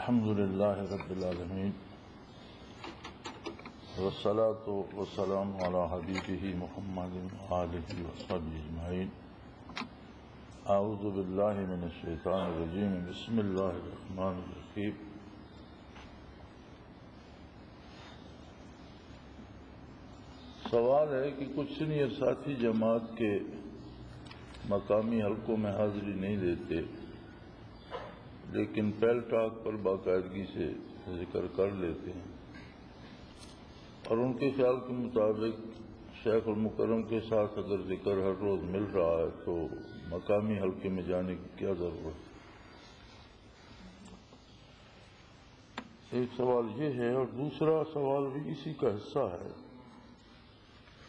الحمد للہ رب العالمین والصلاة والسلام علی حبیبہ محمد وآلہ وصحبہ اجمعین۔ اعوذ باللہ من الشیطان الرجیم، بسم اللہ الرحمن الرحیم۔ سوال ہے کہ کچھ سینئر ساتھی جماعت کے مقامی حلقوں میں حاضری نہیں دیتے، لیکن پیل ٹاک پر باقاعدگی سے ذکر کر لیتے ہیں، اور ان کے خیال کے مطابق شیخ المکرم کے ساتھ اگر ذکر ہر روز مل رہا ہے تو مقامی حلقے میں جانے کی کیا ضرورت ہے؟ ایک سوال یہ ہے، اور دوسرا سوال بھی اسی کا حصہ ہے۔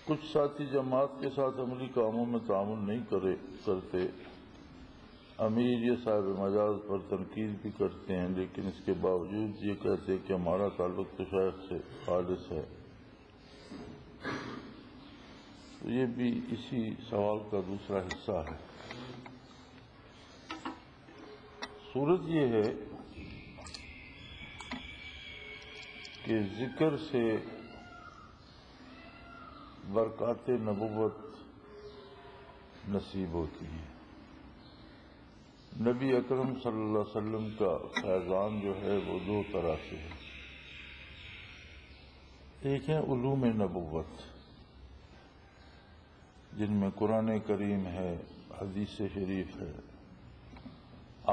کچھ ساتھی جماعت کے ساتھ عملی کاموں میں تعاون نہیں کرتے، امیر یہ صاحب مجاز پر تنقید بھی کرتے ہیں، لیکن اس کے باوجود یہ کہتے ہیں کہ ہمارا تعلق تو شیخ سے خالص ہے۔ تو یہ بھی اسی سوال کا دوسرا حصہ ہے۔ صورت یہ ہے کہ ذکر سے برکات نبوت نصیب ہوتی ہے۔ نبی اکرم صلی اللہ علیہ وسلم کا فیضان جو ہے وہ دو طرح سے ہے۔ ایک ہے علوم نبوت، جن میں قرآن کریم ہے، حدیث شریف ہے،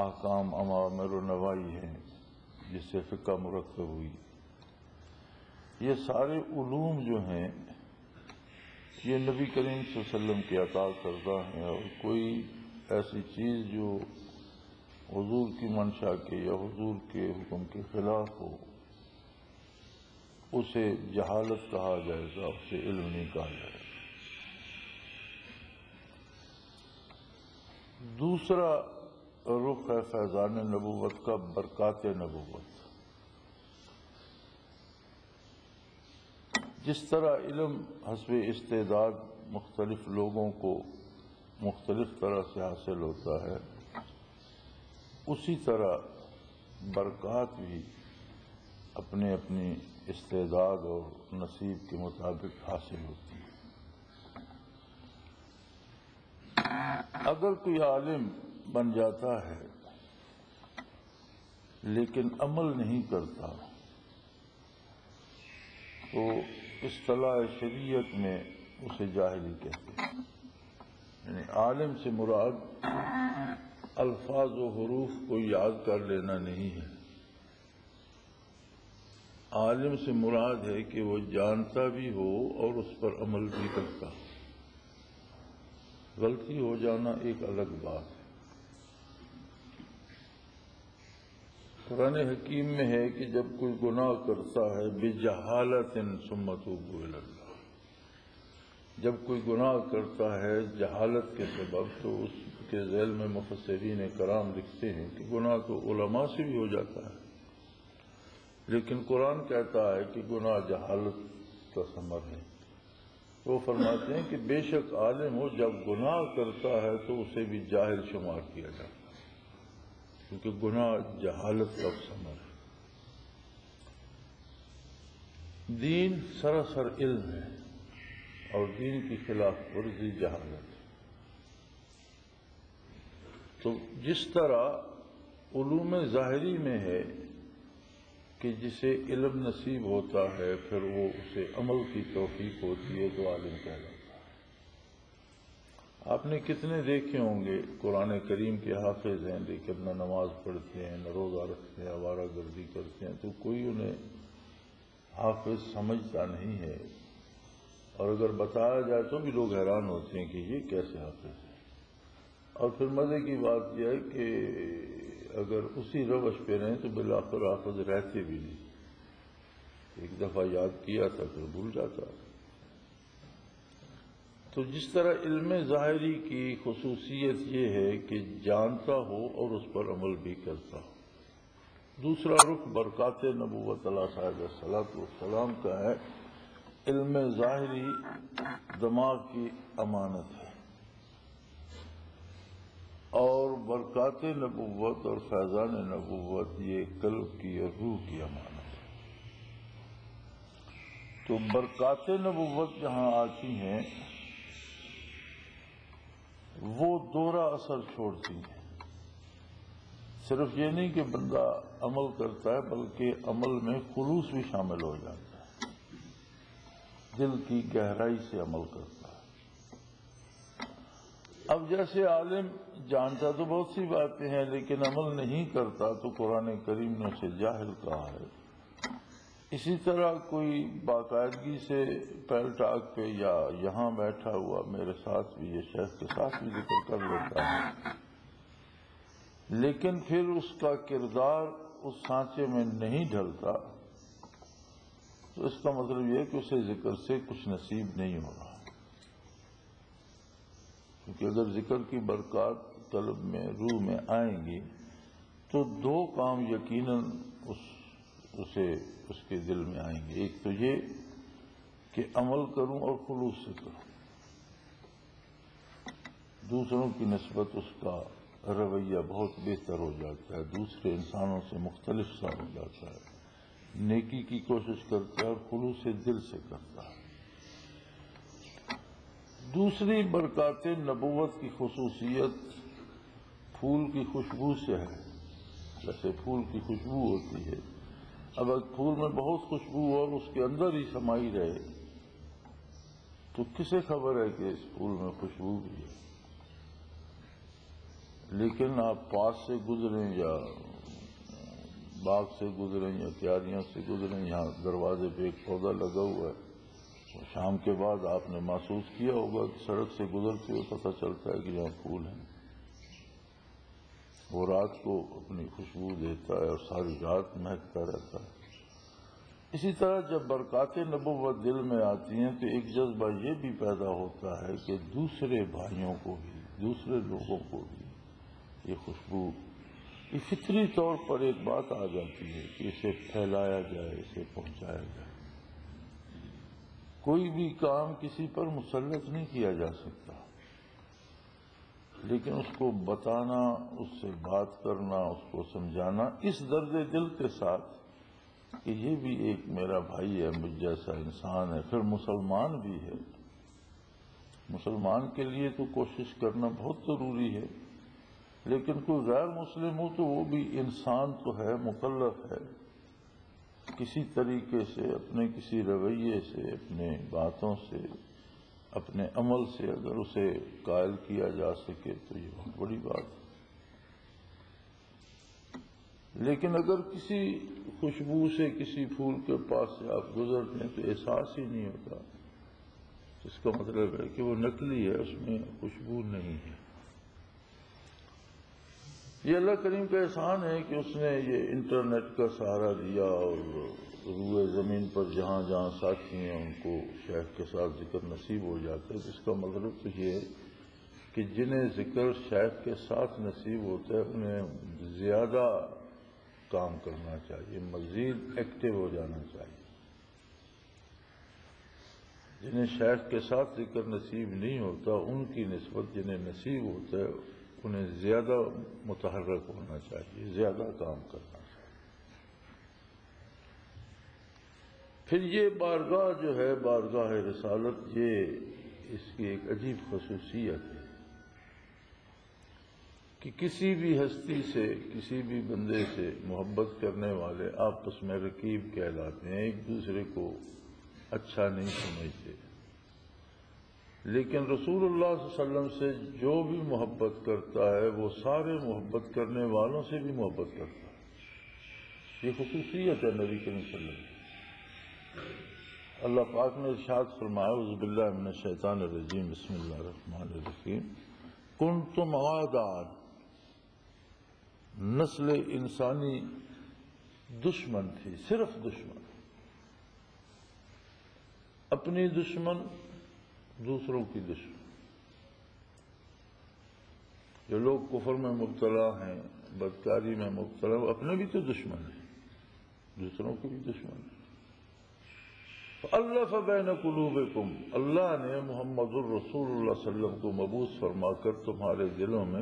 احکام اوامر و نواہی ہے، جس سے فقہ مرکب ہوئی۔ یہ سارے علوم جو ہیں یہ نبی کریم صلی اللہ علیہ وسلم کی عطا کردہ ہیں، اور کوئی ایسی چیز جو حضور کی منشا کے یا حضور کے حکم کے خلاف ہو اسے جہالت کہا جائے گا، اسے علم نہیں کہا جائے گا۔ دوسرا رخ ہے فیضان نبوت کا، برکات نبوت۔ جس طرح علم حسب استعداد مختلف لوگوں کو مختلف طرح سے حاصل ہوتا ہے، اسی طرح برکات بھی اپنے اپنی استعداد اور نصیب کے مطابق حاصل ہوتی ہے۔ اگر کوئی عالم بن جاتا ہے لیکن عمل نہیں کرتا تو اصطلاح شریعت میں اسے جاہلی کہتے ہیں۔ یعنی عالم سے مراد الفاظ و حروف کو یاد کر لینا نہیں ہے، عالم سے مراد ہے کہ وہ جانتا بھی ہو اور اس پر عمل بھی کرتا۔ غلطی ہو جانا ایک الگ بات ہے۔ قرآن حکیم میں ہے کہ جب کوئی گناہ کرتا ہے بجہالت ثم توبوا الی اللہ، جب کوئی گناہ کرتا ہے جہالت کے سبب تو اس کے ذیل میں مفسرین کرام لکھتے ہیں کہ گناہ تو علماء سے بھی ہو جاتا ہے، لیکن قرآن کہتا ہے کہ گناہ جہالت کا ثمر ہے۔ وہ فرماتے ہیں کہ بے شک عالم ہو جب گناہ کرتا ہے تو اسے بھی جاہل شمار کیا جاتا ہے، کیونکہ گناہ جہالت کا ثمر ہے۔ دین سراسر علم ہے اور دین کی خلاف ورزی جہالت ہے۔ تو جس طرح علوم ظاہری میں ہے کہ جسے علم نصیب ہوتا ہے پھر وہ اسے عمل کی توفیق ہوتی ہے تو عالم کہلاتا ہے۔ آپ نے کتنے دیکھے ہوں گے قرآن کریم کے حافظ ہیں لیکن نہ نماز پڑھتے ہیں، نہ روزہ رکھتے ہیں، آوارہ گردی کرتے ہیں، تو کوئی انہیں حافظ سمجھتا نہیں ہے، اور اگر بتایا جائے تو بھی لوگ حیران ہوتے ہیں کہ یہ کیسے حافظ ہے۔ اور پھر مزے کی بات یہ ہے کہ اگر اسی روش پہ رہیں تو بالآخر حافظ رہتے بھی نہیں، ایک دفعہ یاد کیا تھا پھر بھول جاتا۔ تو جس طرح علم ظاہری کی خصوصیت یہ ہے کہ جانتا ہو اور اس پر عمل بھی کرتا ہو۔ دوسرا رخ برکات نبوت علیہ صاحب الصلاۃ والسلام کا ہے۔ علم ظاہری دماغ کی امانت ہے، اور برکات نبوت اور فیضان نبوت یہ قلب کی اور روح کی امانت ہے۔ تو برکات نبوت جہاں آتی ہیں وہ دوہرا اثر چھوڑتی ہیں۔ صرف یہ نہیں کہ بندہ عمل کرتا ہے بلکہ عمل میں خلوص بھی شامل ہو جاتا ہے، دل کی گہرائی سے عمل کرتا ہے۔ اب جیسے عالم جانتا تو بہت سی باتیں ہیں لیکن عمل نہیں کرتا تو قرآن کریم نے اسے جاہل کہا ہے۔ اسی طرح کوئی باقاعدگی سے پیر ٹاک پہ یا یہاں بیٹھا ہوا میرے ساتھ بھی، یہ شیخ کے ساتھ بھی ذکر کر لیتا ہے، لیکن پھر اس کا کردار اس سانچے میں نہیں ڈھلتا تو اس کا مطلب یہ ہے کہ اسے ذکر سے کچھ نصیب نہیں ہو رہا، کیونکہ اگر ذکر کی برکات قلب میں روح میں آئیں گی تو دو کام یقیناً اس کے دل میں آئیں گے۔ ایک تو یہ کہ عمل کروں اور خلوص سے کروں، دوسروں کی نسبت اس کا رویہ بہت بہتر ہو جاتا ہے، دوسرے انسانوں سے مختلف سا ہو جاتا ہے، نیکی کی کوشش کرتا ہے اور خلوص سے دل سے کرتا ہے۔ دوسری برکات نبوت کی خصوصیت پھول کی خوشبو سے ہے۔ جیسے پھول کی خوشبو ہوتی ہے، اب پھول میں بہت خوشبو اور اس کے اندر ہی سمائی رہے تو کسے خبر ہے کہ اس پھول میں خوشبو بھی ہے؟ لیکن آپ پاس سے گزریں یا باغ سے گزریں یا کیاریوں سے گزریں، یہاں دروازے پہ ایک پودا لگا ہوا ہے، شام کے بعد آپ نے محسوس کیا ہوگا کہ سڑک سے گزرتے ہوئے پتہ چلتا ہے کہ یہاں پھول ہیں، وہ رات کو اپنی خوشبو دیتا ہے اور ساری رات مہکتا رہتا ہے۔ اسی طرح جب برکات نبوت دل میں آتی ہیں تو ایک جذبہ یہ بھی پیدا ہوتا ہے کہ دوسرے بھائیوں کو بھی، دوسرے لوگوں کو بھی یہ خوشبو، یہ فطری طور پر ایک بات آ جاتی ہے کہ اسے پھیلایا جائے، اسے پہنچایا جائے۔ کوئی بھی کام کسی پر مسلط نہیں کیا جا سکتا، لیکن اس کو بتانا، اس سے بات کرنا، اس کو سمجھانا اس درد دل کے ساتھ کہ یہ بھی ایک میرا بھائی ہے، مجھ جیسا انسان ہے، پھر مسلمان بھی ہے۔ مسلمان کے لیے تو کوشش کرنا بہت ضروری ہے، لیکن کوئی غیر مسلم ہو تو وہ بھی انسان تو ہے، مکلف ہے، کسی طریقے سے، اپنے کسی رویے سے، اپنے باتوں سے، اپنے عمل سے اگر اسے قائل کیا جا سکے تو یہ بہت بڑی بات ہے۔ لیکن اگر کسی خوشبو سے، کسی پھول کے پاس سے آپ گزرتے ہیں تو احساس ہی نہیں ہوتا، اس کا مطلب ہے کہ وہ نقلی ہے، اس میں خوشبو نہیں ہے۔ یہ اللہ کریم کا احسان ہے کہ اس نے یہ انٹرنیٹ کا سہارا دیا اور روئے زمین پر جہاں جہاں ساتھی ہیں ان کو شیخ کے ساتھ ذکر نصیب ہو جاتا ہے۔ جس کا مطلب تو یہ ہے کہ جنہیں ذکر شیخ کے ساتھ نصیب ہوتا ہے انہیں زیادہ کام کرنا چاہیے، مزید ایکٹیو ہو جانا چاہیے۔ جنہیں شیخ کے ساتھ ذکر نصیب نہیں ہوتا ان کی نسبت جنہیں نصیب ہوتا ہے انہیں زیادہ متحرک ہونا چاہیے، زیادہ کام کرنا چاہیے۔ پھر یہ بارگاہ جو ہے، بارگاہ رسالت، یہ اس کی ایک عجیب خصوصیت ہے کہ کسی بھی ہستی سے، کسی بھی بندے سے محبت کرنے والے آپس میں رقیب کہلاتے ہیں، ایک دوسرے کو اچھا نہیں سمجھتے، لیکن رسول اللہ صلی اللہ علیہ وسلم سے جو بھی محبت کرتا ہے وہ سارے محبت کرنے والوں سے بھی محبت کرتا ہے۔ یہ خصوصیت ہے نبی کریم صلی اللہ علیہ وسلم۔ اللہ پاک نے ارشاد فرمایا، اعوذ باللہ من الشیطان الرجیم، بسم اللہ الرحمن الرحیم، کنتم اعداء، نسل انسانی دشمن تھی، صرف دشمن، اپنی دشمن، دوسروں کی دشمن۔ جو لوگ کفر میں مبتلا ہیں، بدکاری میں مبتلا، وہ اپنے بھی تو دشمن ہیں، دوسروں کے بھی دشمن ہیں۔ فَأَلَّفَ بَيْنَ قُلُوبِكُمْ، اللہ نے محمد الرسول اللہ صلی اللہ علیہ وسلم کو مبعوث فرما کر تمہارے دلوں میں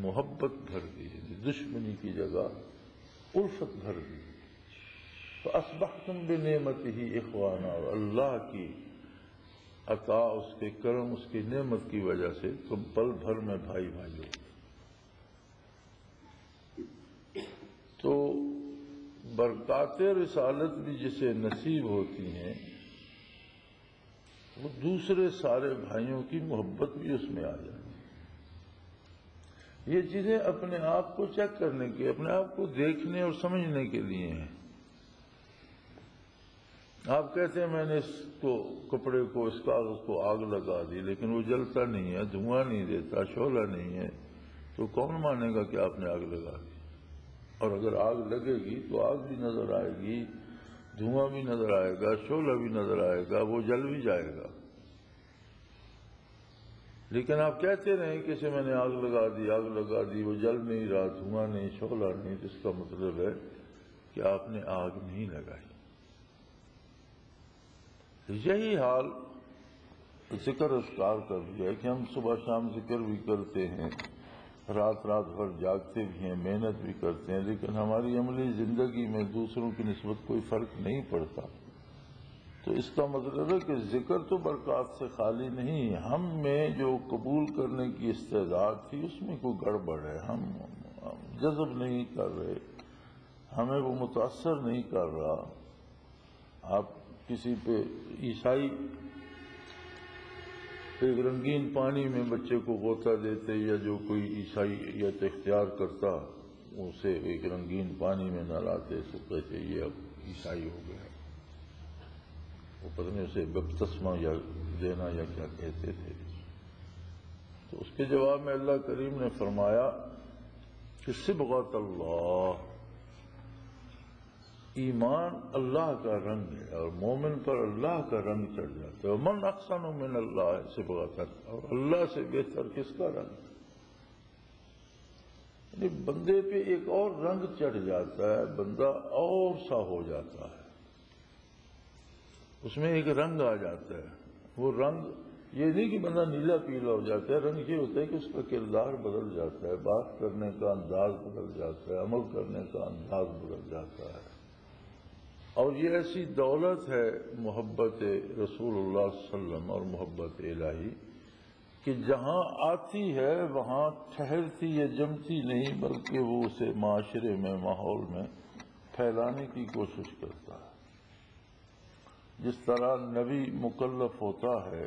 محبت بھر دی، دشمنی کی جگہ الفت بھر دی. فَأَصْبَحْتُمْ بِنِعْمَتِهِ إِخْوَانًا، اور اللہ کی عطا، اس کے کرم، اس کی نعمت کی وجہ سے تم پل بھر میں بھائی بھائی ہو. تو برکات رسالت بھی جسے نصیب ہوتی ہیں وہ دوسرے سارے بھائیوں کی محبت بھی اس میں آ جاتی ہے. یہ چیزیں اپنے آپ کو چیک کرنے کے، اپنے آپ کو دیکھنے اور سمجھنے کے لیے ہیں. آپ کہتے ہیں میں نے اس کو کپڑے کو، اس کاغذ کو آگ لگا دی، لیکن وہ جلتا نہیں ہے، دھواں نہیں دیتا، شعلہ نہیں ہے، تو کون مانے گا کہ آپ نے آگ لگا دی؟ اور اگر آگ لگے گی تو آگ بھی نظر آئے گی، دھواں بھی نظر آئے گا، شعلہ بھی نظر آئے گا، وہ جل بھی جائے گا. لیکن آپ کہتے رہیں کہ اسے میں نے آگ لگا دی، آگ لگا دی، وہ جل نہیں رہا، دھواں نہیں، شعلہ نہیں، جس کا مطلب ہے کہ آپ نے آگ نہیں لگائی. یہی حال ذکر اذکار کا بھی ہے کہ ہم صبح شام ذکر بھی کرتے ہیں، رات رات بھر جاگتے بھی ہیں، محنت بھی کرتے ہیں، لیکن ہماری عملی زندگی میں دوسروں کی نسبت کوئی فرق نہیں پڑتا. تو اس کا مطلب ہے کہ ذکر تو برکات سے خالی نہیں، ہم میں جو قبول کرنے کی استعداد تھی اس میں کوئی گڑبڑ ہے. ہم جذب نہیں کر رہے، ہمیں وہ متاثر نہیں کر رہا. آپ کسی پہ عیسائی ایک رنگین پانی میں بچے کو غوطہ دیتے، یا جو کوئی عیسائیت اختیار کرتا اسے ایک رنگین پانی میں نہ لاتے، تو کہتے یہ اب عیسائی ہو گیا. وہ پتہ نہیں اسے بپتسمہ یا دینا یا کیا کہتے تھے. تو اس کے جواب میں اللہ کریم نے فرمایا کہ صبغۃ اللہ، ایمان اللہ کا رنگ ہے اور مومن پر اللہ کا رنگ چڑھ جاتا ہے. ومن احسن من اللہ صبغۃ، اور اللہ سے بہتر کس کا رنگ؟ یعنی بندے پہ ایک اور رنگ چڑھ جاتا ہے، بندہ اور سا ہو جاتا ہے، اس میں ایک رنگ آ جاتا ہے. وہ رنگ یہ نہیں کہ بندہ نیلا پیلا ہو جاتا ہے، رنگ یہ ہوتا ہے کہ اس کا کردار بدل جاتا ہے، بات کرنے کا انداز بدل جاتا ہے، عمل کرنے کا انداز بدل جاتا ہے. اور یہ ایسی دولت ہے محبت رسول اللہ صلی اللہ علیہ وسلم اور محبت الہی کہ جہاں آتی ہے وہاں ٹھہرتی یا جمتی نہیں، بلکہ وہ اسے معاشرے میں، ماحول میں پھیلانے کی کوشش کرتا ہے. جس طرح نبی مکلف ہوتا ہے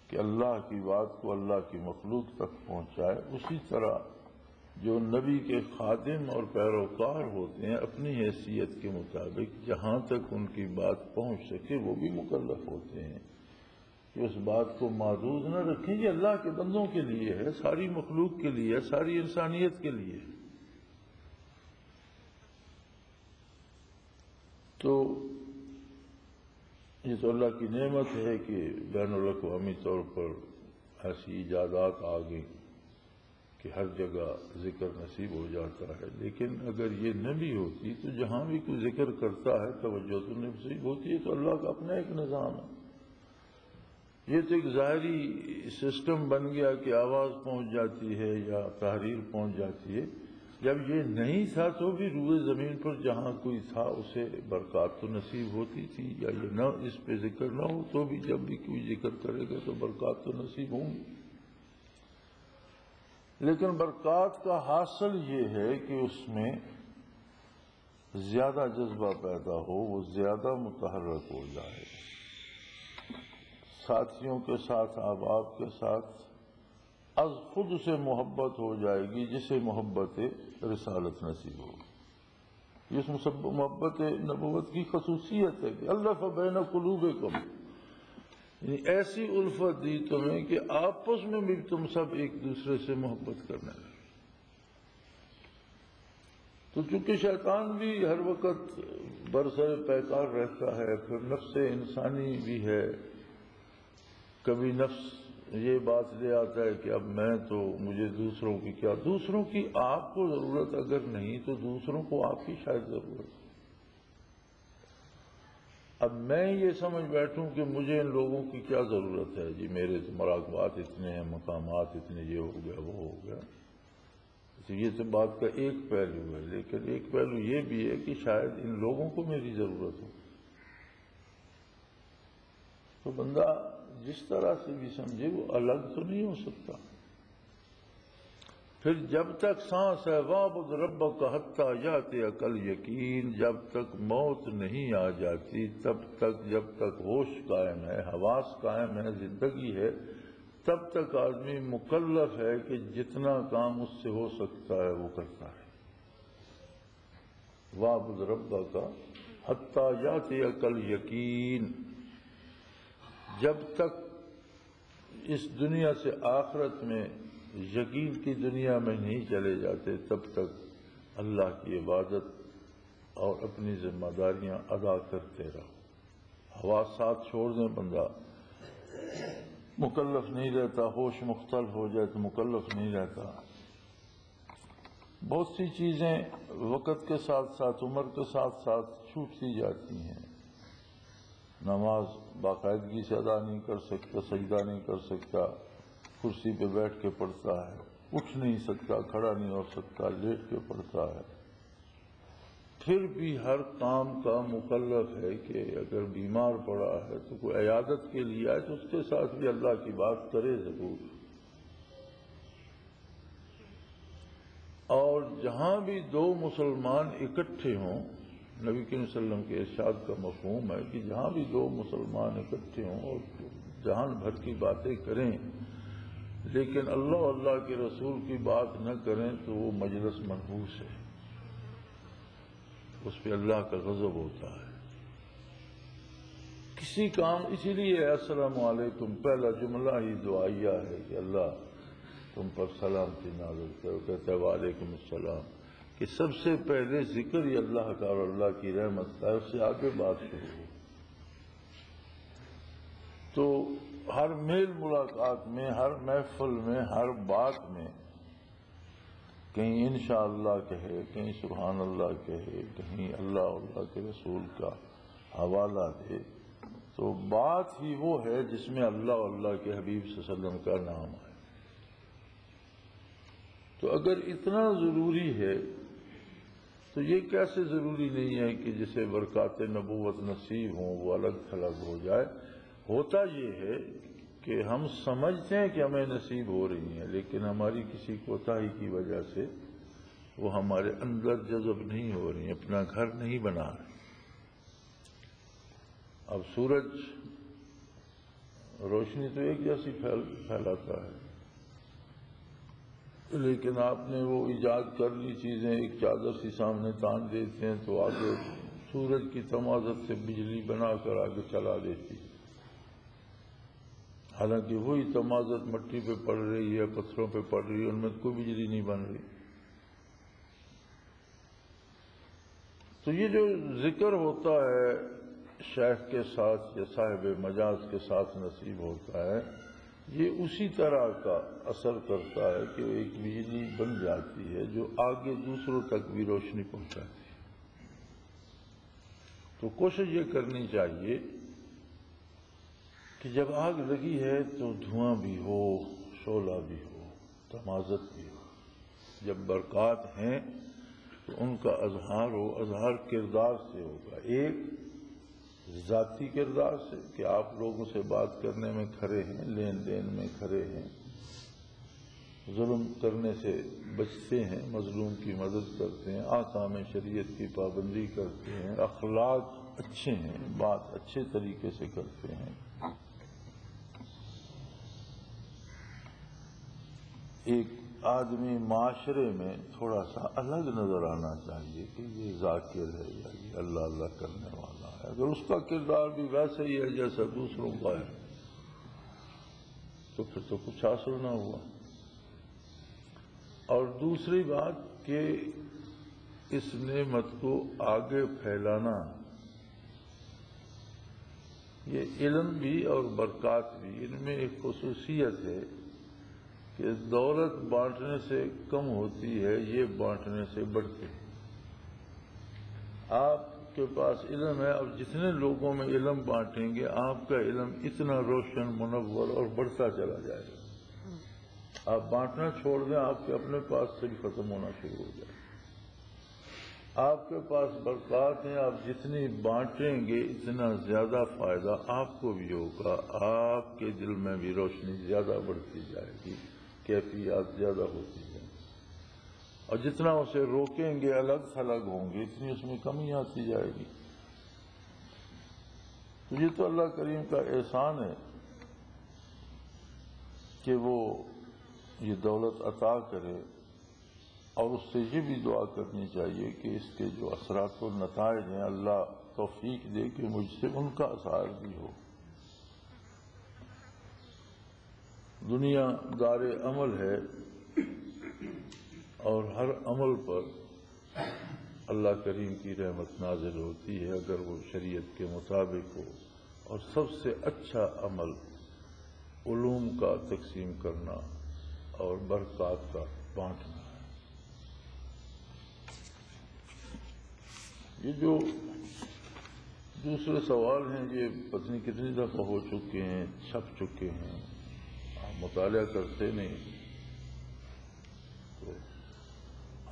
کہ اللہ کی بات کو اللہ کی مخلوق تک پہنچائے، اسی طرح جو نبی کے خادم اور پیروکار ہوتے ہیں اپنی حیثیت کے مطابق جہاں تک ان کی بات پہنچ سکے وہ بھی مکلف ہوتے ہیں کہ اس بات کو محدود نہ رکھیں. یہ اللہ کے بندوں کے لیے ہے، ساری مخلوق کے لیے ہے، ساری انسانیت کے لیے. تو یہ تو اللہ کی نعمت ہے کہ بین الاقوامی طور پر ایسی ایجادات آ گئی کہ ہر جگہ ذکر نصیب ہو جاتا ہے. لیکن اگر یہ نہ بھی ہوتی تو جہاں بھی کوئی ذکر کرتا ہے توجہ تو نصیب ہوتی ہے. تو اللہ کا اپنا ایک نظام ہے. یہ تو ایک ظاہری سسٹم بن گیا کہ آواز پہنچ جاتی ہے یا تحریر پہنچ جاتی ہے. جب یہ نہیں تھا تو بھی روئے زمین پر جہاں کوئی تھا اسے برکات تو نصیب ہوتی تھی، یا یہ نہ اس پہ ذکر نہ ہو تو بھی جب بھی کوئی ذکر کرے گا تو برکات تو نصیب ہوں گی. لیکن برکات کا حاصل یہ ہے کہ اس میں زیادہ جذبہ پیدا ہو، وہ زیادہ متحرک ہو جائے، ساتھیوں کے ساتھ، احباب کے ساتھ از خود سے محبت ہو جائے گی، جسے محبت رسالت نصیب ہوگی. اس محبت نبوت کی خصوصیت ہے کہ الف بین قلوبکم، یعنی ایسی الفت دی تمہیں کہ آپس میں بھی تم سب ایک دوسرے سے محبت کرنے لگے. تو چونکہ شیطان بھی ہر وقت برسر پیکار رہتا ہے، پھر نفس انسانی بھی ہے، کبھی نفس یہ بات لے آتا ہے کہ اب میں تو مجھے دوسروں کی کیا، دوسروں کی آپ کو ضرورت اگر نہیں تو دوسروں کو آپ کی شاید ضرورت. اب میں یہ سمجھ بیٹھوں کہ مجھے ان لوگوں کی کیا ضرورت ہے، جی میرے تو مراقبات اتنے ہیں، مقامات اتنے، یہ ہو گیا وہ ہو گیا. تو یہ تو بات کا ایک پہلو ہے، لیکن ایک پہلو یہ بھی ہے کہ شاید ان لوگوں کو میری ضرورت ہو، تو بندہ جس طرح سے بھی سمجھے وہ الگ تو نہیں ہو سکتا۔ پھر جب تک سانس ہے وَاعْبُدْ رَبَّكَ حَتَّىٰ يَأْتِيَكَ الْيَقِينُ، جب تک موت نہیں آ جاتی، تب تک جب تک ہوش قائم ہے، حواس قائم ہے، زندگی ہے، تب تک آدمی مکلف ہے کہ جتنا کام اس سے ہو سکتا ہے وہ کرتا ہے۔ وَاعْبُدْ رَبَّكَ حَتَّىٰ يَأْتِيَكَ الْيَقِينُ، جب تک اس دنیا سے آخرت میں یقین کی دنیا میں نہیں چلے جاتے، تب تک اللہ کی عبادت اور اپنی ذمہ داریاں ادا کرتے رہو۔ حواسات چھوڑ دیں، بندہ مکلف نہیں رہتا، ہوش مختل ہو جائے تو مکلف نہیں رہتا۔ بہت سی چیزیں وقت کے ساتھ ساتھ، عمر کے ساتھ ساتھ چھوٹتی جاتی ہیں۔ نماز باقاعدگی سے ادا نہیں کر سکتا، سجدہ نہیں کر سکتا، کرسی پہ بیٹھ کے پڑھتا ہے، اٹھ نہیں سکتا، کھڑا نہیں ہو سکتا، لیٹ کے پڑھتا ہے۔ پھر بھی ہر کام کا مکلف ہے کہ اگر بیمار پڑا ہے تو کوئی عیادت کے لیے آئے تو اس کے ساتھ بھی اللہ کی بات کرے ضرور۔ اور جہاں بھی دو مسلمان اکٹھے ہوں، نبی کریم صلی اللہ علیہ وسلم کے ارشاد کا مفہوم ہے کہ جہاں بھی دو مسلمان اکٹھے ہوں اور جہان بھر کی باتیں کریں لیکن اللہ اللہ کے رسول کی بات نہ کریں تو وہ مجلس منحوس ہے، اس پہ اللہ کا غضب ہوتا ہے۔ کسی کام، اسی لیے السلام علیکم پہلا جملہ ہی دعائیہ ہے کہ اللہ تم پر سلامتی نازل کرو، کہتے ہیں وعلیکم السلام، کہ سب سے پہلے ذکر ہی اللہ کا اور اللہ کی رحمت کا ہے، اس سے آگے بات شروع ہو۔ تو ہر میل ملاقات میں، ہر محفل میں، ہر بات میں کہیں انشاءاللہ کہے، کہیں سبحان اللہ کہے، کہیں اللہ اللہ کے رسول کا حوالہ دے، تو بات ہی وہ ہے جس میں اللہ اللہ کے حبیب صلی اللہ علیہ وسلم کا نام ہے۔ تو اگر اتنا ضروری ہے تو یہ کیسے ضروری نہیں ہے کہ جسے برکات نبوت نصیب ہوں وہ الگ تھلگ ہو جائے؟ ہوتا یہ ہے کہ ہم سمجھتے ہیں کہ ہمیں نصیب ہو رہی ہیں، لیکن ہماری کسی کوتاہی کی وجہ سے وہ ہمارے اندر جذب نہیں ہو رہی ہیں، اپنا گھر نہیں بنا رہے۔ اب سورج روشنی تو ایک جیسی پھیلاتا ہے، لیکن آپ نے وہ ایجاد کر لی چیزیں، ایک چادر سی سامنے تان دیتے ہیں تو آگے سورج کی تمازت سے بجلی بنا کر آگے چلا دیتی ہے، حالانکہ وہی تمازت مٹی پہ پڑ رہی ہے، پتھروں پہ پڑ رہی ہے، ان میں کوئی بجلی نہیں بن رہی۔ تو یہ جو ذکر ہوتا ہے شیخ کے ساتھ یا صاحب مجاز کے ساتھ نصیب ہوتا ہے، یہ اسی طرح کا اثر کرتا ہے کہ ایک بجلی بن جاتی ہے جو آگے دوسروں تک بھی روشنی پہنچاتی ہے۔ تو کوشش یہ کرنی چاہیے کہ جب آگ لگی ہے تو دھواں بھی ہو، شعلہ بھی ہو، تمازت بھی ہو۔ جب برکات ہیں تو ان کا اظہار ہو، اظہار کردار سے ہوگا، ایک ذاتی کردار سے کہ آپ لوگوں سے بات کرنے میں کھڑے ہیں، لین دین میں کھڑے ہیں، ظلم کرنے سے بچتے ہیں، مظلوم کی مدد کرتے ہیں، احکام شریعت کی پابندی کرتے ہیں، اخلاق اچھے ہیں، بات اچھے طریقے سے کرتے ہیں۔ ایک آدمی معاشرے میں تھوڑا سا الگ نظر آنا چاہیے کہ یہ ذاکر ہے یا یہ اللہ اللہ کرنے والا ہے۔ اگر اس کا کردار بھی ویسے ہی ہے جیسا دوسروں کا ہے تو پھر تو کچھ حاصل نہ ہوا۔ اور دوسری بات کہ اس نعمت کو آگے پھیلانا، یہ علم بھی اور برکات بھی، ان میں ایک خصوصیت ہے کہ دولت بانٹنے سے کم ہوتی ہے، یہ بانٹنے سے بڑھتی ہے۔ آپ کے پاس علم ہے اور جتنے لوگوں میں علم بانٹیں گے آپ کا علم اتنا روشن، منور اور بڑھتا چلا جائے گا۔ آپ بانٹنا چھوڑ دیں، آپ کے اپنے پاس سے بھی ختم ہونا شروع ہو جائے۔ آپ کے پاس برکات ہیں، آپ جتنی بانٹیں گے اتنا زیادہ فائدہ آپ کو بھی ہوگا، آپ کے دل میں بھی روشنی زیادہ بڑھتی جائے گی، کیفیات زیادہ ہوتی جائیں گی، اور جتنا اسے روکیں گے الگ تھلگ ہوں گے اتنی اس میں کمی آتی جائے گی۔ تو یہ تو اللہ کریم کا احسان ہے کہ وہ یہ دولت عطا کرے، اور اس سے یہ بھی دعا کرنی چاہیے کہ اس کے جو اثرات و نتائج ہیں اللہ توفیق دے کہ مجھ سے ان کا اثر بھی ہو۔ دنیا دار عمل ہے، اور ہر عمل پر اللہ کریم کی رحمت نازل ہوتی ہے اگر وہ شریعت کے مطابق ہو، اور سب سے اچھا عمل علوم کا تقسیم کرنا اور برکات کا بانٹنا ہے۔ یہ جو دوسرے سوال ہیں یہ پتہ نہیں کتنی دفعہ ہو چکے ہیں، چھپ چکے ہیں، آپ مطالعہ کرتے نہیں، تو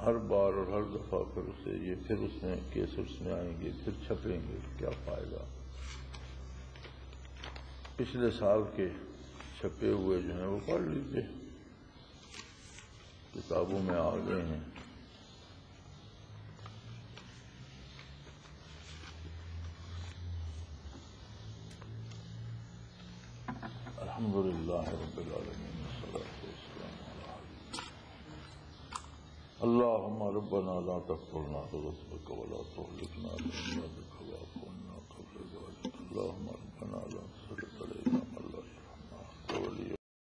ہر بار اور ہر دفعہ پھر اس میں کیسٹس میں آئیں گے، پھر چھپیں گے، کیا فائدہ۔ پچھلے سال کے چھپے ہوئے جو ہیں وہ پڑھ لیجیے، کتابوں میں آ گئے ہیں۔ الحمدللہ رب العالمین والصلاة والسلام علی اللہم ربنا لا تحرمنا بغضبک ولا تهلكنا بعذابک واعف عنا قبل ذلك اللہم ربنا لا